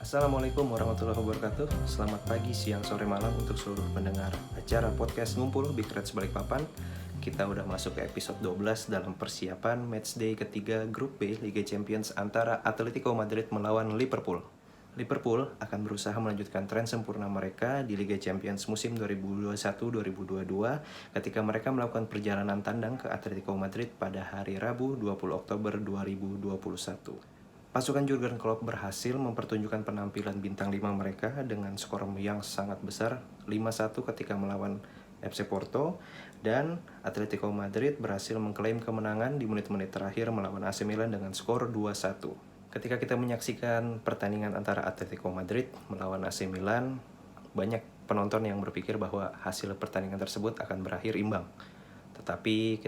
Assalamualaikum warahmatullahi wabarakatuh. Selamat pagi, siang, sore, malam untuk seluruh pendengar acara podcast Ngumpul Big Reds Balikpapan. Kita udah masuk ke episode 12 dalam persiapan matchday ketiga grup B Liga Champions antara Atletico Madrid melawan Liverpool. Liverpool akan berusaha melanjutkan tren sempurna mereka di Liga Champions musim 2021-2022 ketika mereka melakukan perjalanan tandang ke Atletico Madrid pada hari Rabu 20 Oktober 2021. Pasukan Jurgen Klopp berhasil mempertunjukkan penampilan bintang 5 mereka dengan skor yang sangat besar 5-1 ketika melawan FC Porto, dan Atletico Madrid berhasil mengklaim kemenangan di menit-menit terakhir melawan AC Milan dengan skor 2-1. Ketika kita menyaksikan pertandingan antara Atletico Madrid melawan AC Milan, banyak penonton yang berpikir bahwa hasil pertandingan tersebut akan berakhir imbang. Tetapi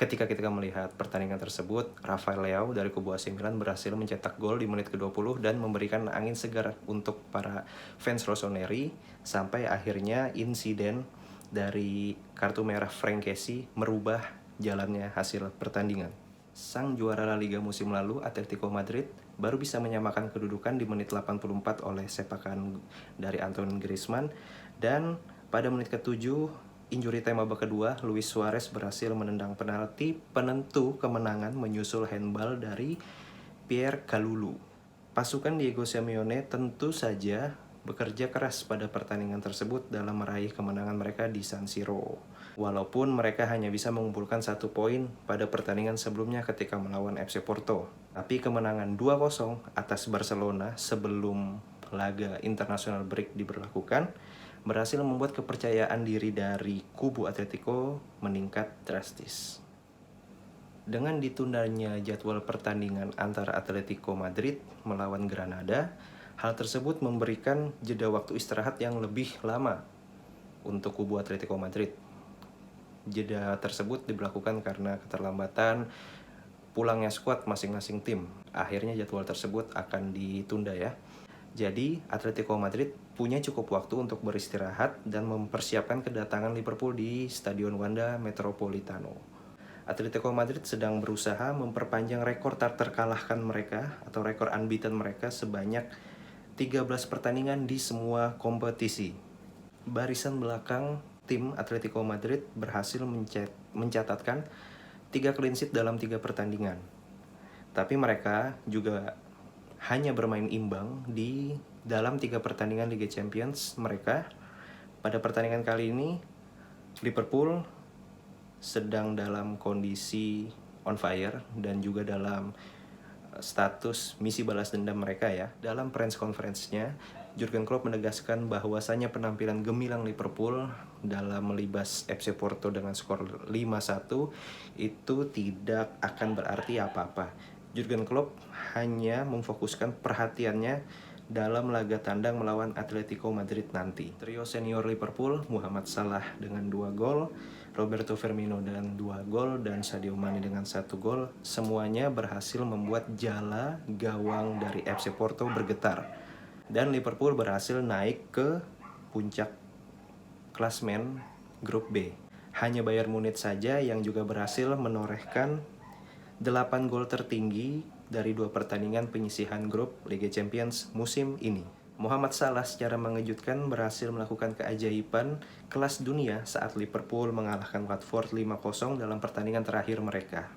ketika kita melihat pertandingan tersebut, Rafael Leao dari kubu AC Milan berhasil mencetak gol di menit ke-20 dan memberikan angin segar untuk para fans Rossoneri, sampai akhirnya insiden dari kartu merah Franck Kessie merubah jalannya hasil pertandingan. Sang juara La Liga musim lalu, Atletico Madrid, baru bisa menyamakan kedudukan di menit 84 oleh sepakan dari Antoine Griezmann, dan pada menit ke-7 injury time babak kedua, Luis Suarez berhasil menendang penalti penentu kemenangan menyusul handball dari Pierre Kalulu. Pasukan Diego Simeone tentu saja bekerja keras pada pertandingan tersebut dalam meraih kemenangan mereka di San Siro. Walaupun mereka hanya bisa mengumpulkan 1 poin pada pertandingan sebelumnya ketika melawan FC Porto. Tapi kemenangan 2-0 atas Barcelona sebelum laga international break diberlakukan berhasil membuat kepercayaan diri dari kubu Atletico meningkat drastis. Dengan ditundanya jadwal pertandingan antara Atletico Madrid melawan Granada, hal tersebut memberikan jeda waktu istirahat yang lebih lama untuk kubu Atletico Madrid. Jeda tersebut diberlakukan karena keterlambatan pulangnya skuad masing-masing tim. Akhirnya jadwal tersebut akan ditunda ya. Jadi, Atletico Madrid punya cukup waktu untuk beristirahat dan mempersiapkan kedatangan Liverpool di Stadion Wanda Metropolitano. Atletico Madrid sedang berusaha memperpanjang rekor tak terkalahkan mereka atau rekor unbeaten mereka sebanyak 13 pertandingan di semua kompetisi. Barisan belakang tim Atletico Madrid berhasil mencatatkan 3 clean sheet dalam 3 pertandingan. Tapi mereka juga hanya bermain imbang di dalam 3 pertandingan Liga Champions mereka. Pada pertandingan kali ini, Liverpool sedang dalam kondisi on fire dan juga dalam status misi balas dendam mereka ya. Dalam press conference-nya, Jurgen Klopp menegaskan bahwasanya penampilan gemilang Liverpool dalam melibas FC Porto dengan skor 5-1 itu tidak akan berarti apa-apa. Jurgen Klopp hanya memfokuskan perhatiannya dalam laga tandang melawan Atletico Madrid nanti. Trio senior Liverpool, Muhammad Salah dengan 2 gol, Roberto Firmino dengan 2 gol, dan Sadio Mane dengan 1 gol, semuanya berhasil membuat jala gawang dari FC Porto bergetar. Dan Liverpool berhasil naik ke puncak klasmen grup B. Hanya Bayern Munich saja yang juga berhasil menorehkan 8 gol tertinggi dari 2 pertandingan penyisihan grup Liga Champions musim ini. Muhammad Salah secara mengejutkan berhasil melakukan keajaiban kelas dunia saat Liverpool mengalahkan Watford 5-0 dalam pertandingan terakhir mereka.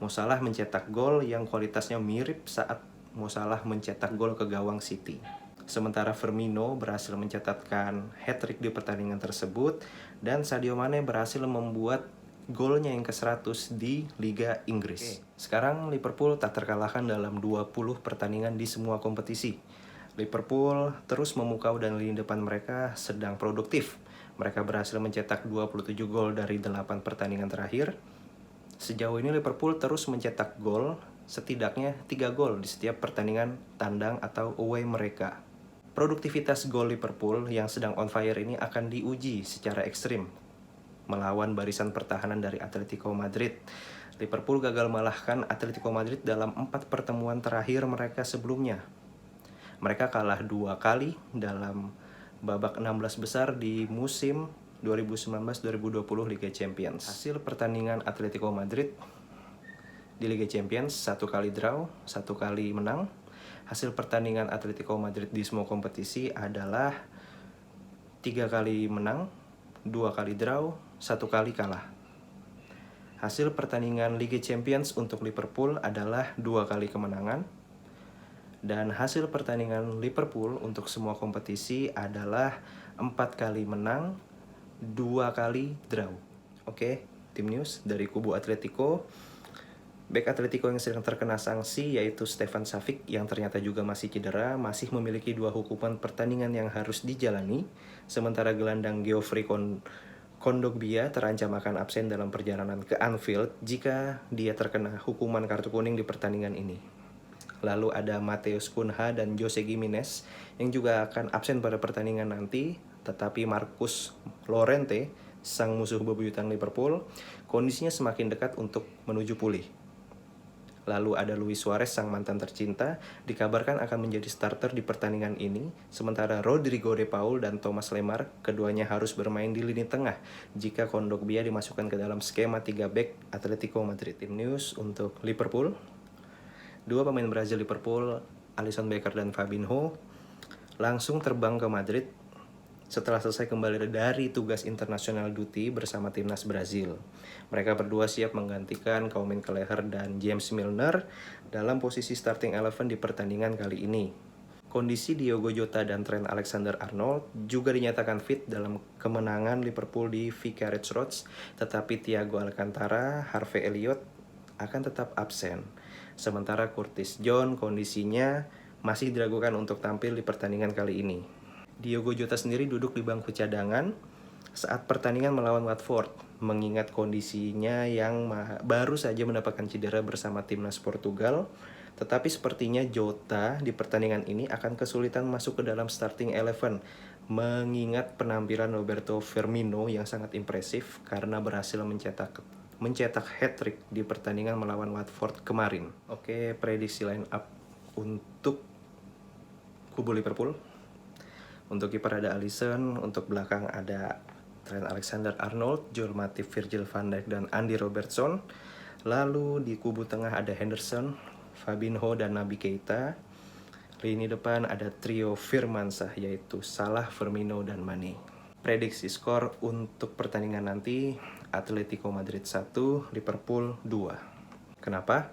Mo Salah mencetak gol yang kualitasnya mirip saat Mo Salah mencetak gol ke gawang City. Sementara Firmino berhasil mencatatkan hat-trick di pertandingan tersebut, dan Sadio Mane berhasil membuat golnya yang ke-100 di Liga Inggris. Sekarang Liverpool tak terkalahkan dalam 20 pertandingan di semua kompetisi. Liverpool terus memukau dan lini depan mereka sedang produktif. Mereka berhasil mencetak 27 gol dari 8 pertandingan terakhir. Sejauh ini Liverpool terus mencetak gol, setidaknya 3 gol di setiap pertandingan tandang atau away mereka. Produktivitas gol Liverpool yang sedang on fire ini akan diuji secara ekstrim melawan barisan pertahanan dari Atletico Madrid. Liverpool gagal mengalahkan Atletico Madrid dalam 4 pertemuan terakhir mereka sebelumnya. Mereka kalah 2 kali dalam babak 16 besar di musim 2019-2020 Liga Champions. Hasil pertandingan Atletico Madrid di Liga Champions, 1 kali draw, 1 kali menang. Hasil pertandingan Atletico Madrid di semua kompetisi adalah 3 kali menang, 2 kali draw, 1 kali kalah. Hasil pertandingan Liga Champions untuk Liverpool adalah 2 kali kemenangan. Dan hasil pertandingan Liverpool untuk semua kompetisi adalah 4 kali menang, 2 kali draw. Oke, tim news dari kubu Atletico. Bek Atletico yang sedang terkena sanksi yaitu Stefan Savic yang ternyata juga masih cedera, masih memiliki 2 hukuman pertandingan yang harus dijalani. Sementara gelandang Geoffrey Kondogbia terancam akan absen dalam perjalanan ke Anfield jika dia terkena hukuman kartu kuning di pertandingan ini. Lalu ada Matheus Cunha dan Jose Gimenez yang juga akan absen pada pertandingan nanti. Tetapi Marcus Llorente, sang musuh bebuyutan Liverpool, kondisinya semakin dekat untuk menuju pulih. Lalu ada Luis Suarez, sang mantan tercinta, dikabarkan akan menjadi starter di pertandingan ini. Sementara Rodrigo de Paul dan Thomas Lemar, keduanya harus bermain di lini tengah jika Kondogbia dimasukkan ke dalam skema 3 back Atletico Madrid. Tim news untuk Liverpool. 2 pemain Brazil Liverpool, Alisson Becker dan Fabinho, langsung terbang ke Madrid setelah selesai kembali dari tugas international duty bersama timnas Brazil. Mereka berdua siap menggantikan Kaumen Kelleher dan James Milner dalam posisi starting 11 di pertandingan kali ini. Kondisi Diogo Jota dan Trent Alexander-Arnold juga dinyatakan fit dalam kemenangan Liverpool di Vicarage Road, tetapi Thiago Alcantara, Harvey Elliott akan tetap absen. Sementara Curtis Jones kondisinya masih diragukan untuk tampil di pertandingan kali ini. Diogo Jota sendiri duduk di bangku cadangan saat pertandingan melawan Watford, mengingat kondisinya yang baru saja mendapatkan cedera bersama timnas Portugal. Tetapi sepertinya Jota di pertandingan ini akan kesulitan masuk ke dalam starting 11, mengingat penampilan Roberto Firmino yang sangat impresif karena berhasil mencetak hat-trick di pertandingan melawan Watford kemarin. Oke, prediksi line up untuk kubu Liverpool. Untuk kiper ada Alisson, untuk belakang ada Trent Alexander-Arnold, Joel Matip, Virgil van Dijk, dan Andy Robertson. Lalu di kubu tengah ada Henderson, Fabinho, dan Naby Keita. Lini depan ada trio Firmansyah yaitu Salah, Firmino, dan Mane. Prediksi skor untuk pertandingan nanti, Atletico Madrid 1, Liverpool 2. Kenapa?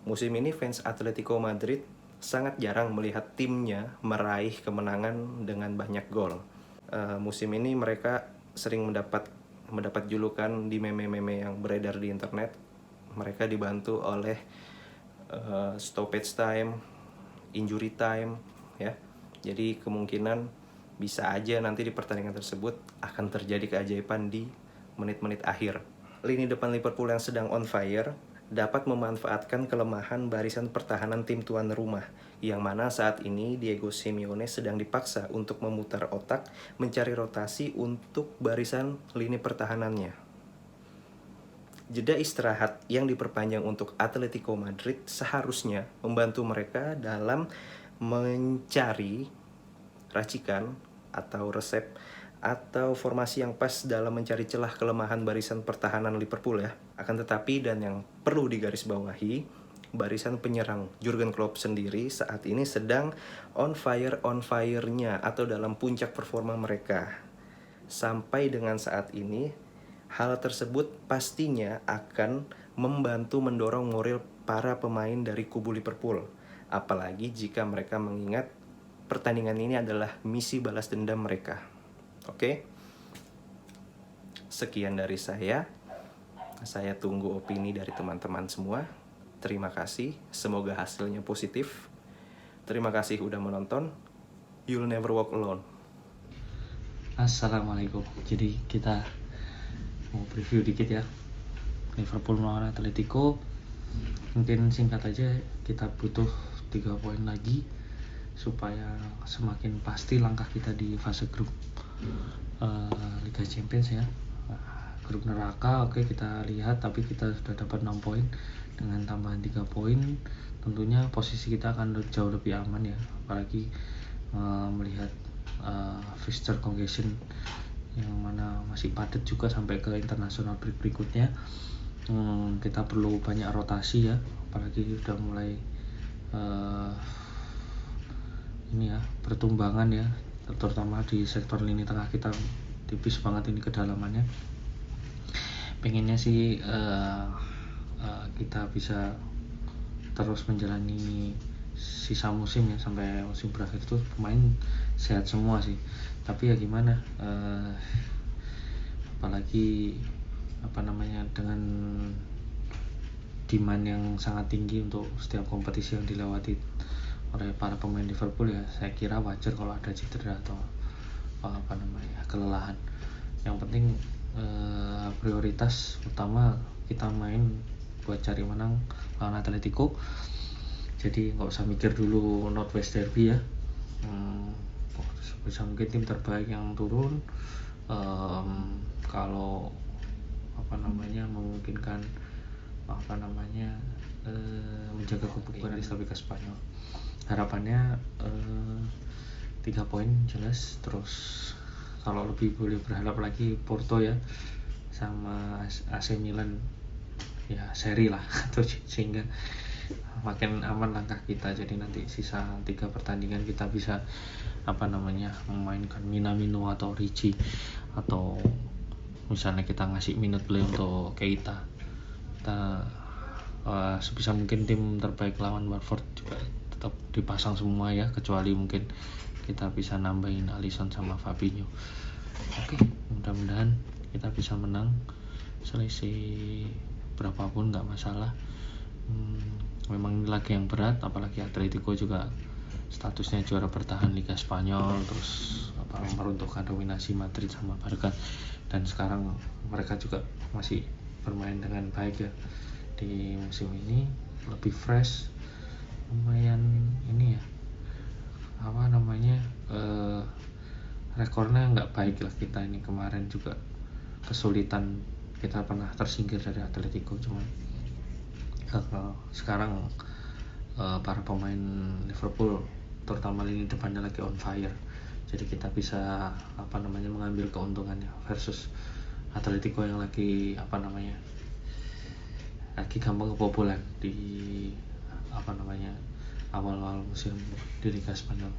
Musim ini fans Atletico Madrid sangat jarang melihat timnya meraih kemenangan dengan banyak gol. Musim ini mereka sering mendapat julukan di meme-meme yang beredar di internet. Mereka dibantu oleh stoppage time, injury time, ya. Jadi kemungkinan bisa aja nanti di pertandingan tersebut akan terjadi keajaiban di menit-menit akhir. Lini depan Liverpool yang sedang on fire dapat memanfaatkan kelemahan barisan pertahanan tim tuan rumah, yang mana saat ini Diego Simeone sedang dipaksa untuk memutar otak mencari rotasi untuk barisan lini pertahanannya. Jeda istirahat yang diperpanjang untuk Atletico Madrid seharusnya membantu mereka dalam mencari racikan atau resep atau formasi yang pas dalam mencari celah kelemahan barisan pertahanan Liverpool ya. Akan tetapi, dan yang perlu digarisbawahi, barisan penyerang Jurgen Klopp sendiri saat ini sedang on fire-nya atau dalam puncak performa mereka. Sampai dengan saat ini, hal tersebut pastinya akan membantu mendorong moral para pemain dari kubu Liverpool. Apalagi jika mereka mengingat pertandingan ini adalah misi balas dendam mereka. Oke, sekian dari saya. Saya tunggu opini dari teman-teman semua. Terima kasih, semoga hasilnya positif. Terima kasih udah menonton. You'll never walk alone. Assalamualaikum. Jadi kita mau preview dikit ya, Liverpool melawan Atletico. Mungkin singkat aja, kita butuh 3 poin lagi supaya semakin pasti langkah kita di fase grup Liga Champions ya. Grup neraka oke, kita lihat, tapi kita sudah dapat 6 poin. Dengan tambahan 3 poin tentunya posisi kita akan jauh lebih aman ya, apalagi melihat fixture congestion yang mana masih padat juga sampai ke internasional berikutnya. Kita perlu banyak rotasi ya, apalagi sudah mulai ini ya pertumbangan ya, terutama di sektor lini tengah kita tipis banget ini kedalamannya. Pengennya sih kita bisa terus menjalani sisa musim ya, sampai musim berakhir itu pemain sehat semua sih. Tapi ya gimana, apalagi dengan demand yang sangat tinggi untuk setiap kompetisi yang dilewati oleh para pemain Liverpool ya, saya kira wajar kalau ada cedera atau kelelahan. Yang penting prioritas utama kita main buat cari menang lawan Atletico. Jadi nggak usah mikir dulu Northwest Derby ya. Bisa mungkin tim terbaik yang turun, kalau memungkinkan menjaga kebugaran di ke Spanyol. Harapannya 3 poin jelas. Terus kalau lebih boleh berharap lagi Porto ya sama AC Milan ya seri lah atau sehingga makin aman langkah kita. Jadi nanti sisa 3 pertandingan kita bisa memainkan Minamino atau Ricci, atau misalnya kita ngasih minute play untuk Keita. Kita sebisa mungkin tim terbaik lawan Watford juga tetap dipasang semua ya, kecuali mungkin kita bisa nambahin Alisson sama Fabinho. Oke, mudah-mudahan kita bisa menang, selisih berapapun nggak masalah. Memang ini lagi yang berat, apalagi Atletico juga statusnya juara bertahan Liga Spanyol, terus meruntuhkan dominasi Madrid sama Barca, dan sekarang mereka juga masih bermain dengan baik ya di musim ini, lebih fresh, lumayan ini ya rekornya nggak baik lah kita ini. Kemarin juga kesulitan, kita pernah tersingkir dari Atletico, cuman sekarang para pemain Liverpool terutama lini depannya lagi on fire, jadi kita bisa mengambil keuntungannya versus Atletico yang lagi gampang kebobolan di awal-awal musim di Liga Spanyol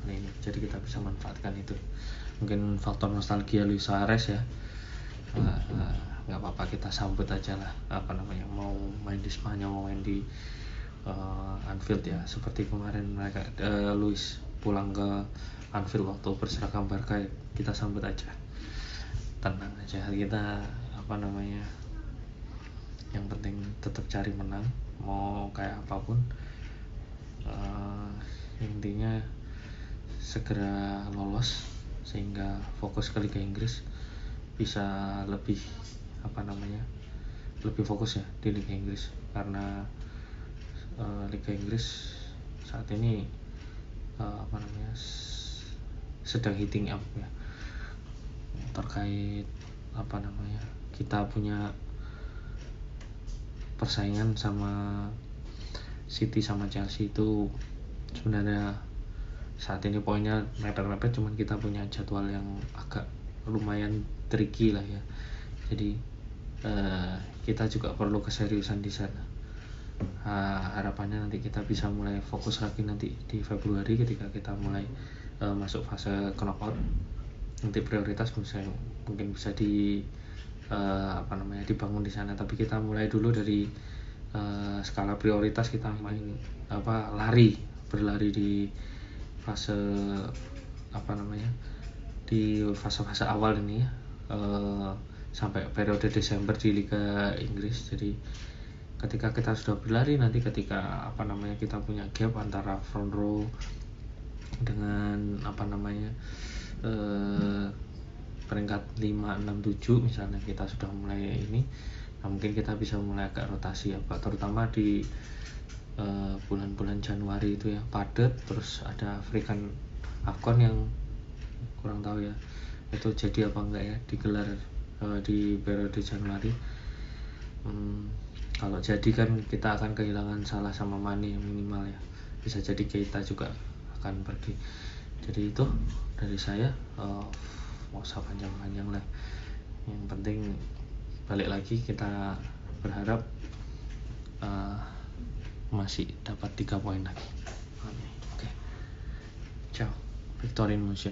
ini. Jadi kita bisa manfaatkan itu. Mungkin faktor nostalgia Luis Suarez ya, nggak apa-apa, kita sambut aja lah. Mau main di Spanyol, mau main di Anfield ya, seperti kemarin Luis pulang ke Anfield waktu berseragam Barca, kita sambut aja, tenang aja. Kita yang penting tetap cari menang, mau kayak apapun. Intinya segera lolos sehingga fokus ke Liga Inggris, bisa lebih lebih fokus ya di Liga Inggris, karena Liga Inggris saat ini sedang heating up ya, terkait kita punya persaingan sama City sama Chelsea itu sebenarnya saat ini poinnya mepet-mepet, cuman kita punya jadwal yang agak lumayan tricky lah ya. Jadi kita juga perlu keseriusan di sana. Harapannya nanti kita bisa mulai fokus lagi nanti di Februari ketika kita mulai masuk fase knockout. Nanti prioritas mungkin bisa dibangun di sana, tapi kita mulai dulu dari skala prioritas. Kita berlari di fase di fase-fase awal ini ya, sampai periode Desember di Liga Inggris. Jadi ketika kita sudah berlari, nanti ketika kita punya gap antara front row dengan peringkat 5, 6, 7 misalnya, kita sudah mulai ini. Nah, mungkin kita bisa mulai agak rotasi ya Pak, terutama di bulan-bulan Januari itu ya padat. Terus ada African AFCON yang kurang tahu ya itu jadi apa enggak ya, digelar di periode Januari. Kalau jadi kan kita akan kehilangan Salah sama Mane minimal ya, bisa jadi Keita juga akan pergi. Jadi itu dari saya, mau usah panjang-panjang lah. Yang penting balik lagi, kita berharap masih dapat 3 poin lagi. Oke. Ciao. Victory in motion.